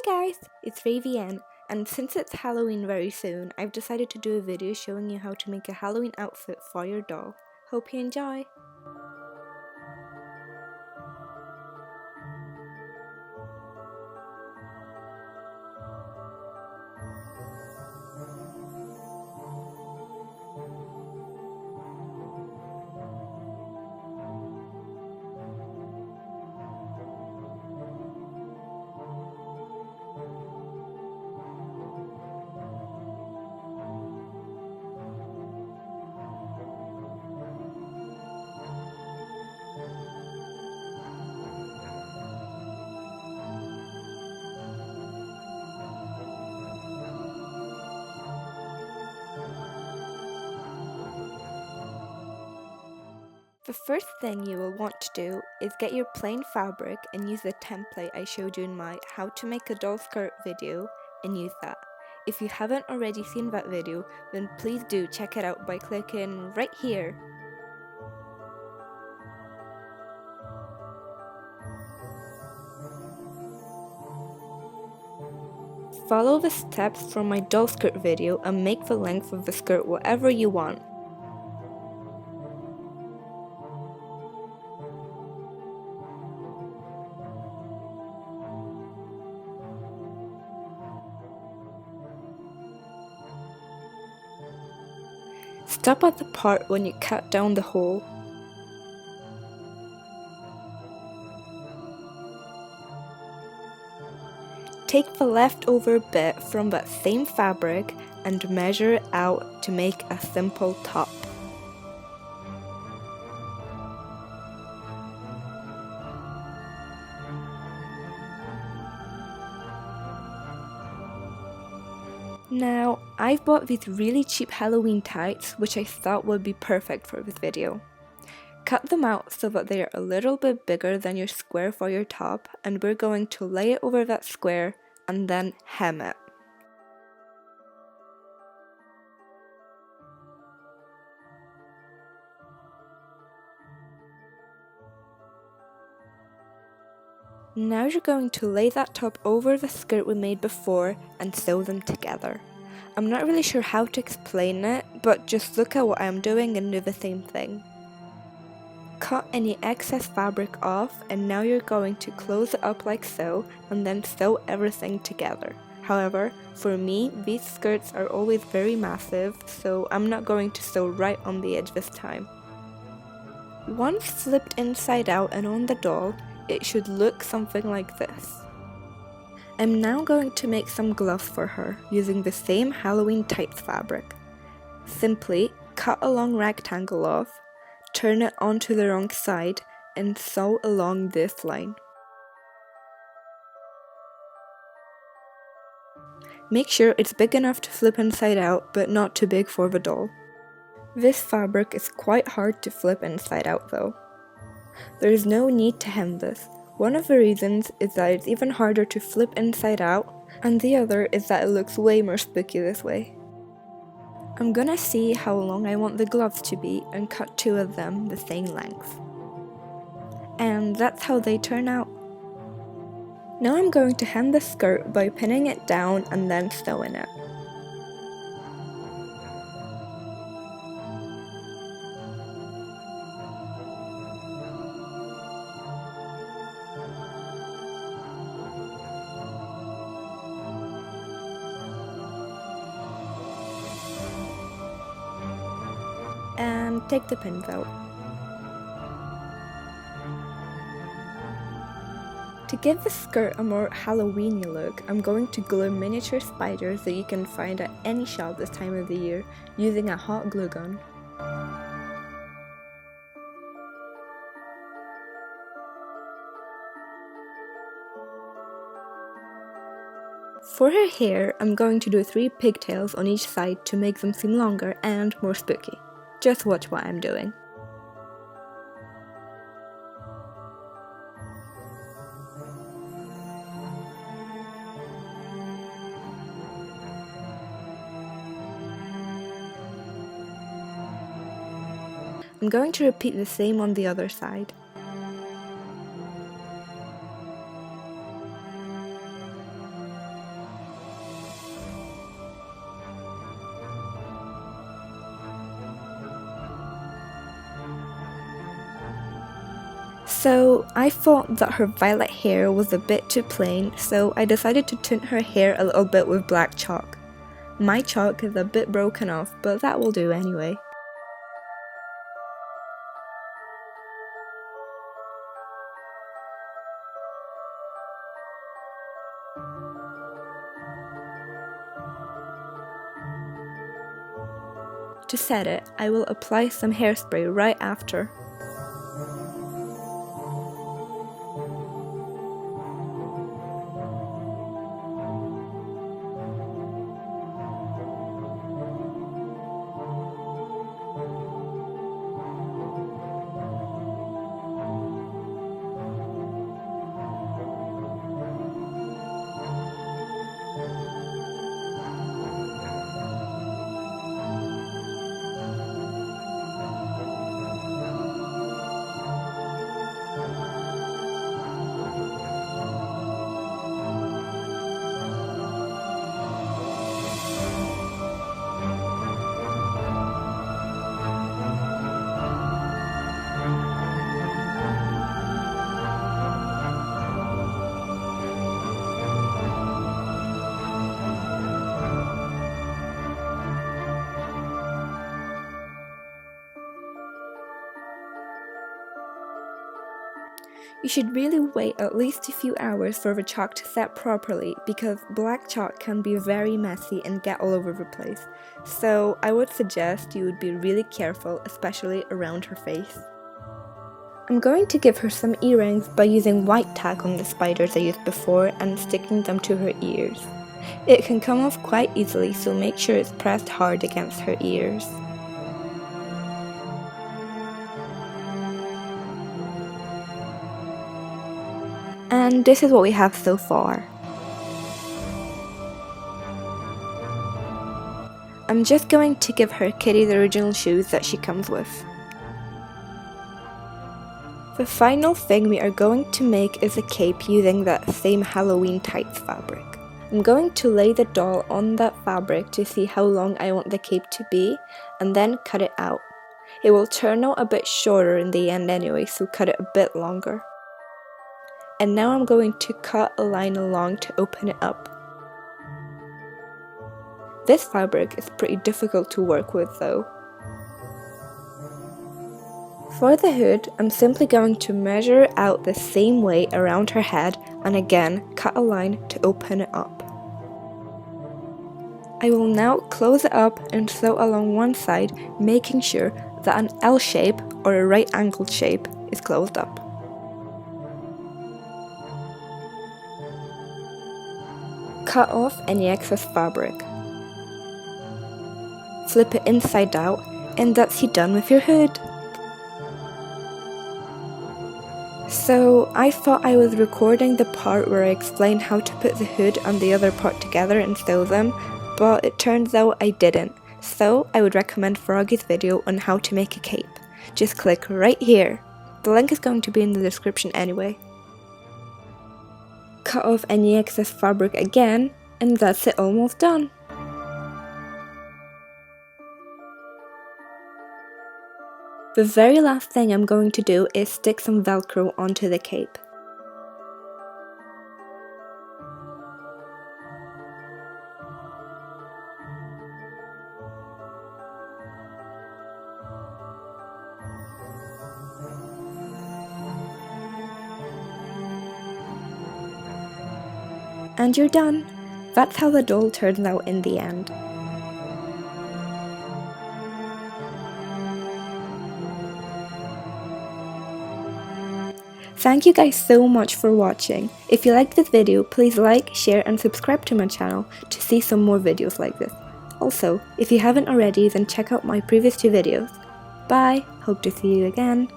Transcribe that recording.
guys, it's Ravienne, and since it's Halloween very soon, I've decided to do a video showing you how to make a Halloween outfit for your doll. Hope you enjoy! The first thing you will want to do is get your plain fabric and use the template I showed you in my How to Make a Doll Skirt video and use that. If you haven't already seen that video, then please do check it out by clicking right here. Follow the steps from my doll skirt video and make the length of the skirt whatever you want. Stop at the part when you cut down the hole. Take the leftover bit from that same fabric and measure it out to make a simple top. Now, I've bought these really cheap Halloween tights which I thought would be perfect for this video. Cut them out so that they are a little bit bigger than your square for your top, and we're going to lay it over that square and then hem it. Now you're going to lay that top over the skirt we made before and sew them together. I'm not really sure how to explain it, but just look at what I'm doing and do the same thing. Cut any excess fabric off, and now you're going to close it up like so and then sew everything together. However, for me, these skirts are always very massive, so I'm not going to sew right on the edge this time. Once flipped inside out and on the doll, it should look something like this. I'm now going to make some gloves for her using the same Halloween tights fabric. Simply cut a long rectangle off, turn it onto the wrong side, and sew along this line. Make sure it's big enough to flip inside out, but not too big for the doll. This fabric is quite hard to flip inside out though. There is no need to hem this. One of the reasons is that it's even harder to flip inside out, and the other is that it looks way more spooky this way. I'm gonna see how long I want the gloves to be and cut two of them the same length. And that's how they turn out. Now I'm going to hem the skirt by pinning it down and then sewing it. And take the pins out. To give the skirt a more Halloween-y look, I'm going to glue miniature spiders that you can find at any shop this time of the year using a hot glue gun. For her hair, I'm going to do 3 pigtails on each side to make them seem longer and more spooky. Just watch what I'm doing. I'm going to repeat the same on the other side. So I thought that her violet hair was a bit too plain, so I decided to tint her hair a little bit with black chalk. My chalk is a bit broken off, but that will do anyway. To set it, I will apply some hairspray right after. You should really wait at least a few hours for the chalk to set properly because black chalk can be very messy and get all over the place. So I would suggest you would be really careful, especially around her face. I'm going to give her some earrings by using white tack on the spiders I used before and sticking them to her ears. It can come off quite easily, so make sure it's pressed hard against her ears. And this is what we have so far. I'm just going to give her Kitty the original shoes that she comes with. The final thing we are going to make is a cape using that same Halloween tights fabric. I'm going to lay the doll on that fabric to see how long I want the cape to be and then cut it out. It will turn out a bit shorter in the end anyway, so cut it a bit longer. And now I'm going to cut a line along to open it up. This fabric is pretty difficult to work with though. For the hood, I'm simply going to measure it out the same way around her head and again cut a line to open it up. I will now close it up and sew along one side, making sure that an L shape or a right angled shape is closed up. Cut off any excess fabric. Flip it inside out and that's you done with your hood. So I thought I was recording the part where I explained how to put the hood and the other part together and sew them, but it turns out I didn't. So I would recommend Froggy's video on how to make a cape. Just click right here. The link is going to be in the description anyway. Cut off any excess fabric again, and that's it, almost done. The very last thing I'm going to do is stick some velcro onto the cape. And you're done! That's how the doll turns out in the end. Thank you guys so much for watching. If you liked this video, please like, share and subscribe to my channel to see some more videos like this. Also, if you haven't already, then check out my previous 2 videos. Bye! Hope to see you again.